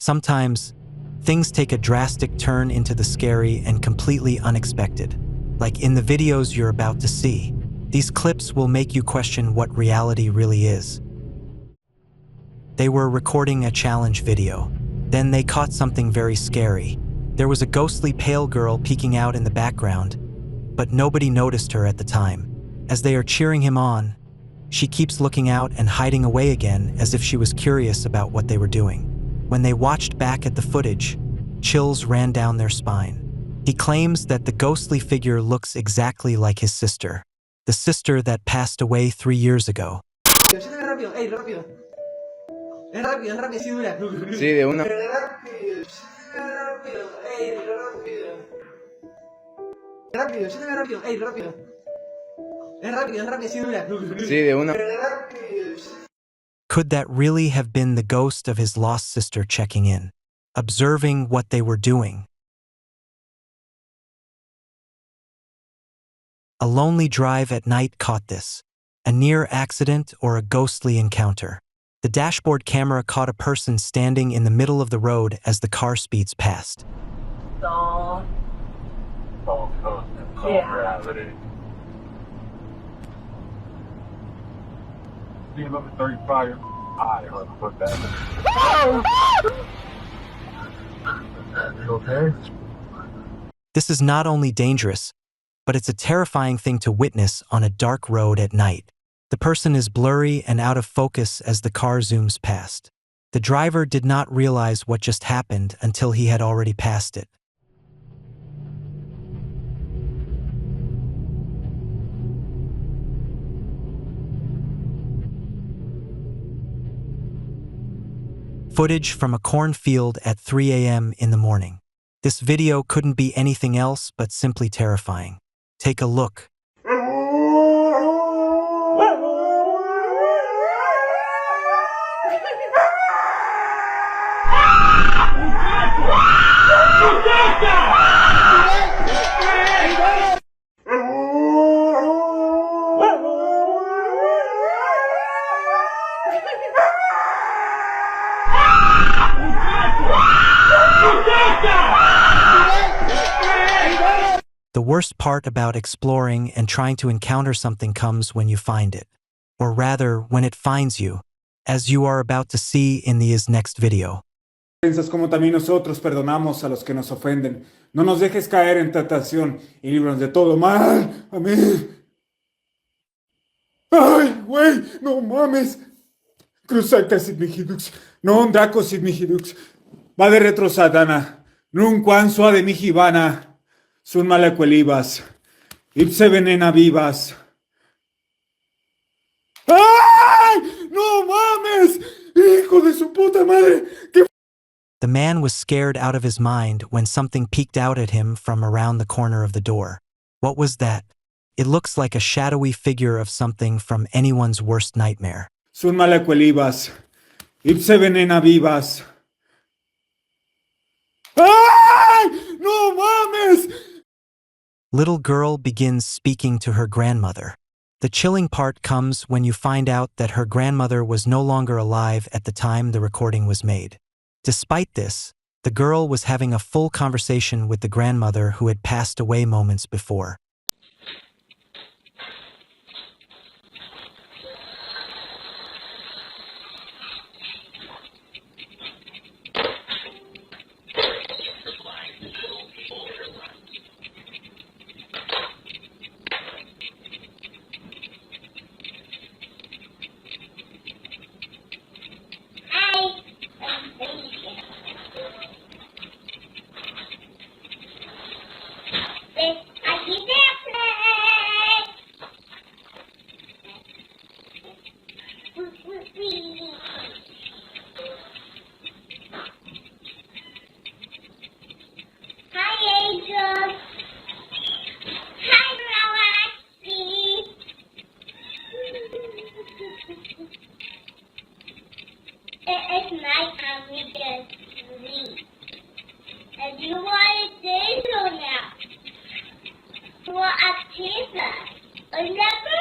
Sometimes, things take a drastic turn into the scary and completely unexpected. Like in the videos you're about to see, these clips will make you question what reality really is. They were recording a challenge video. Then they caught something very scary. There was a ghostly pale girl peeking out in the background, but nobody noticed her at the time. As they are cheering him on, she keeps looking out and hiding away again as if she was curious about what they were doing. When they watched back at the footage, chills ran down their spine. He claims that the ghostly figure looks exactly like his sister, the sister that passed away 3 years ago. Sí, de una. Sí, de una. Could that really have been the ghost of his lost sister checking in, observing what they were doing? A lonely drive at night caught this, a near accident or a ghostly encounter. The dashboard camera caught a person standing in the middle of the road as the car speeds past. Being up at 35, I put that. You okay? This is not only dangerous, but it's a terrifying thing to witness on a dark road at night. The person is blurry and out of focus as the car zooms past. The driver did not realize what just happened until he had already passed it. Footage from a cornfield at 3 a.m. in the morning. This video couldn't be anything else but simply terrifying. Take a look. The worst part about exploring and trying to encounter something comes when you find it. Or rather, when it finds you, as you are about to see in this next video. Como también nosotros perdonamos a los que nos ofenden. No nos dejes caer en tentación y líbranos de todo mal. Amén. Ay, güey, no mames. Cruzacta Sidmihidux. Non Draco Sidmihidux. Va de retro satana. Nun quan sua de mijibana. Sun malacuelibas. Ipse venena vivas. ¡Ay! ¡No mames! ¡Hijo de su puta madre! ¿Qué? The man was scared out of his mind when something peeked out at him from around the corner of the door. What was that? It looks like a shadowy figure of something from anyone's worst nightmare. Sun malacuelibas. Ipse venena vivas. ¡Ay! ¡No mames! Little girl begins speaking to her grandmother. The chilling part comes when you find out that her grandmother was no longer alive at the time the recording was made. Despite this, the girl was having a full conversation with the grandmother who had passed away moments before. It's night and we can sleep. And you want to day so now. You want a pizza. Remember?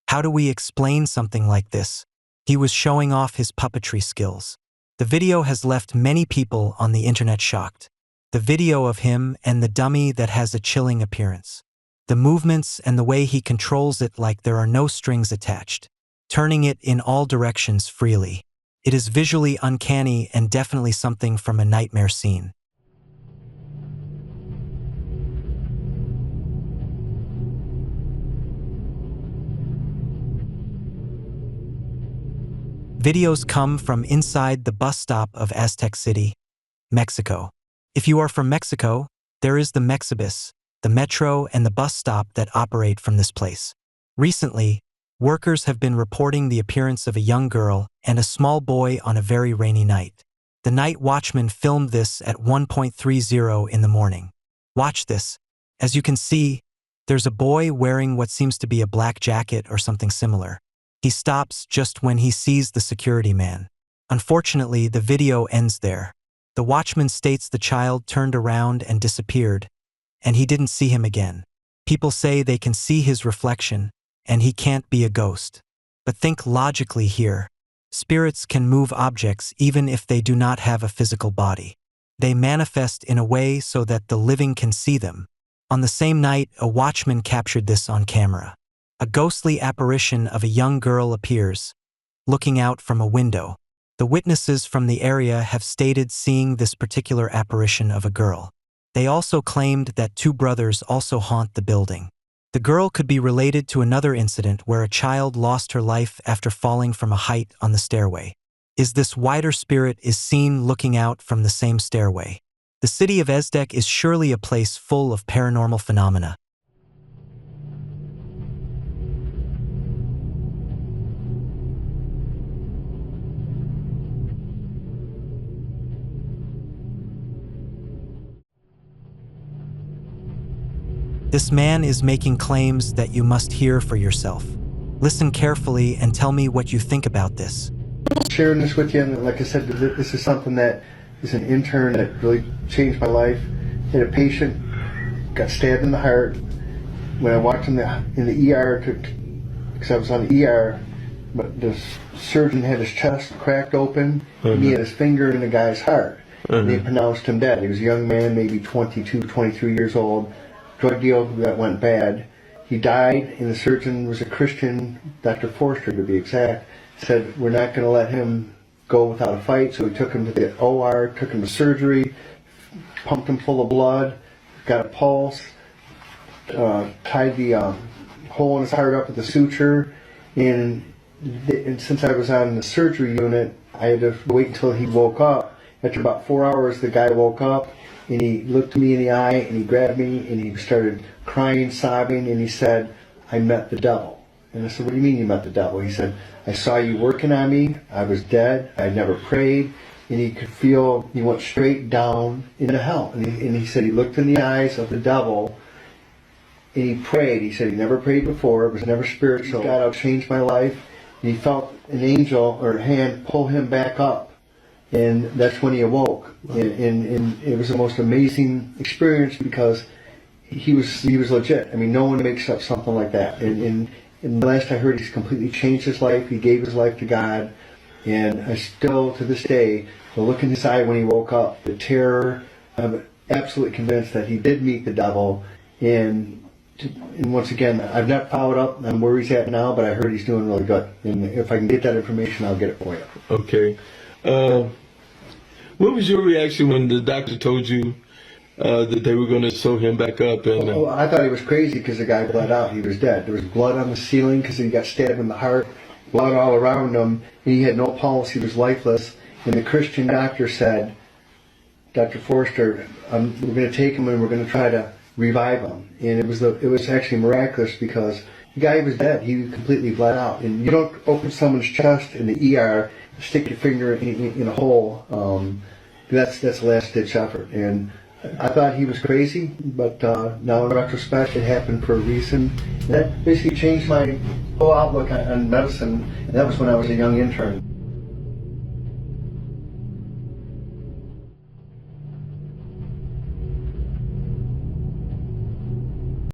How do we explain something like this? He was showing off his puppetry skills. The video has left many people on the internet shocked. The video of him and the dummy that has a chilling appearance. The movements and the way he controls it like there are no strings attached, turning it in all directions freely. It is visually uncanny and definitely something from a nightmare scene. Videos come from inside the bus stop of Aztec City, Mexico. If you are from Mexico, there is the Mexibus, the metro and the bus stop that operate from this place. Recently, workers have been reporting the appearance of a young girl and a small boy on a very rainy night. The night watchman filmed this at 1:30 in the morning. Watch this. As you can see, there's a boy wearing what seems to be a black jacket or something similar. He stops just when he sees the security man. Unfortunately, the video ends there. The watchman states the child turned around and disappeared, and he didn't see him again. People say they can see his reflection, and he can't be a ghost. But think logically here. Spirits can move objects even if they do not have a physical body. They manifest in a way so that the living can see them. On the same night, a watchman captured this on camera. A ghostly apparition of a young girl appears, looking out from a window. The witnesses from the area have stated seeing this particular apparition of a girl. They also claimed that two brothers also haunt the building. The girl could be related to another incident where a child lost her life after falling from a height on the stairway. This wider spirit is seen looking out from the same stairway. The city of Aztec is surely a place full of paranormal phenomena. This man is making claims that you must hear for yourself. Listen carefully and tell me what you think about this. Sharing this with you, and like I said, this is something that is an intern that really changed my life. Had a patient, got stabbed in the heart. When I walked in the ER, because I was on the ER, but the surgeon had his chest cracked open, and he had his finger in the guy's heart. And they pronounced him dead. He was a young man, maybe 22, 23 years old. Drug deal that went bad. He died, and the surgeon was a Christian, Dr. Forster to be exact, said we're not going to let him go without a fight, so we took him to the OR, took him to surgery, pumped him full of blood, got a pulse, tied the hole in his heart up with a suture, and since I was on the surgery unit, I had to wait until he woke up. After about 4 hours, the guy woke up, and he looked me in the eye, and he grabbed me, and he started crying, sobbing, and he said, I met the devil. And I said, what do you mean you met the devil? He said, I saw you working on me, I was dead, I never prayed, and he could feel, he went straight down into hell. And he said he looked in the eyes of the devil, and he prayed. He said he never prayed before, it was never spiritual. God out changed my life, and he felt an angel or a hand pull him back up. And that's when he awoke, and it was the most amazing experience because he was legit. I mean, no one makes up something like that. And the last I heard, he's completely changed his life. He gave his life to God, and I still, to this day, the look in his eye when he woke up, the terror. I'm absolutely convinced that he did meet the devil. And once again, I've not followed up on where he's at now, but I heard he's doing really good. And if I can get that information, I'll get it for you. Okay. What was your reaction when the doctor told you that they were going to sew him back up? And I thought he was crazy because the guy bled out. He was dead. There was blood on the ceiling because he got stabbed in the heart, blood all around him. He had no pulse. He was lifeless. And the Christian doctor said, Dr. Forster, we're going to take him and we're going to try to revive him. And it was actually miraculous because the guy was dead. He completely bled out. And you don't open someone's chest in the ER, stick your finger in a hole. That's a last-ditch effort. And I thought he was crazy, but now in retrospect, it happened for a reason. And that basically changed my whole outlook on medicine, and that was when I was a young intern.